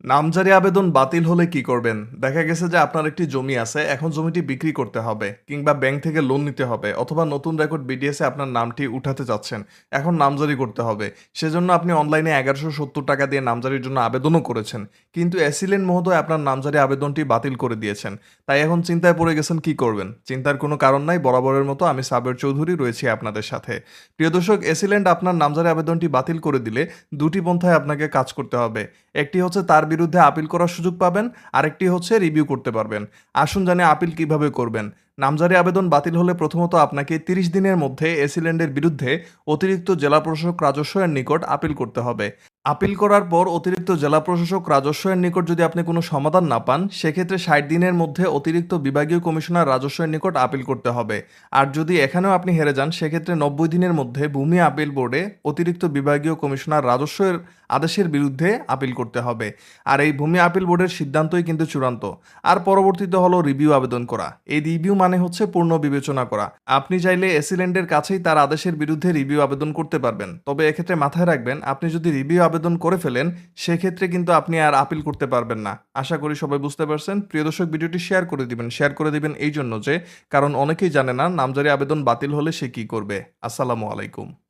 নামজারি আবেদন বাতিল হলে কি করবেন? দেখা গেছে যে আপনার একটি জমি আছে, এখন জমিটি বিক্রি করতে হবে কিংবা ব্যাংক থেকে লোন নিতে হবে অথবা নতুন রেকর্ড বিডিএস এ আপনার নামটি উঠাতে চাচ্ছেন। এখন নামজারি করতে হবে। সেজন্য আপনি অনলাইনে ৳১১৭০ দিয়ে নামজারির জন্য আবেদনও করেছেন। কিন্তু অ্যাসিলেন্ট মহোদয় আপনার নামজারি আবেদনটি বাতিল করে দিয়েছেন। তাই এখন চিন্তায় পড়ে গেছেন কি করবেন? চিন্তার কোনো কারণ নাই। বরাবরের মতো আমি সাবের চৌধুরী রয়েছি আপনাদের সাথে। প্রিয় দর্শক, অ্যাসিলেন্ট আপনার নামজারি আবেদনটি বাতিল করে দিলে দুটি পন্থায় আপনাকে কাজ করতে হবে। একটি হচ্ছে তার বিরুদ্ধে আপিল করার সুযোগ পাবেন, আরেকটি হচ্ছে রিভিউ করতে পারবেন। আসুন জানি আপিল কিভাবে করবেন। নামজারি আবেদন বাতিল হলে প্রথমত আপনাকে ৩০ দিনের মধ্যে এসিল্যান্ডের বিরুদ্ধে অতিরিক্ত জেলা প্রশাসক রাজস্ব-এর নিকট আপিল করতে হবে। আপিল করার পর অতিরিক্ত জেলা প্রশাসক রাজস্ব-এর নিকট যদি আপনি কোনো সমাধান না পান, সেক্ষেত্রে ৬০ দিনের মধ্যে অতিরিক্ত বিভাগীয় কমিশনার রাজস্ব-এর নিকট আপিল করতে হবে। আর যদি এখানেও আপনি হেরে যান, সেক্ষেত্রে ৯০ দিনের মধ্যে ভূমি আপিল বোর্ডে অতিরিক্ত বিভাগীয় কমিশনার রাজস্ব-এর আদেশের বিরুদ্ধে আপিল করতে হবে। আর এই ভূমি আপিল বোর্ডের সিদ্ধান্তই কিন্তু চূড়ান্ত। আর পরবর্তীতে হলো রিভিউ আবেদন করা। এই রিভিউ মানে হচ্ছে পূর্ণ বিবেচনা করা। আপনি চাইলে এসিল্যান্ডের কাছেই তার আদেশের বিরুদ্ধে রিভিউ আবেদন করতে পারবেন। তবে এক্ষেত্রে মাথায় রাখবেন, আপনি যদি রিভিউ আবেদন করে ফেলেন, সেক্ষেত্রে কিন্তু আপনি আর আপিল করতে পারবেন না। আশা করি সবাই বুঝতে পারছেন। প্রিয় দর্শক, ভিডিওটি শেয়ার করে দিবেন। শেয়ার করে দিবেন এই জন্য যে, কারণ অনেকেই জানে না নামজারি আবেদন বাতিল হলে সে কি করবে। আসসালামু আলাইকুম।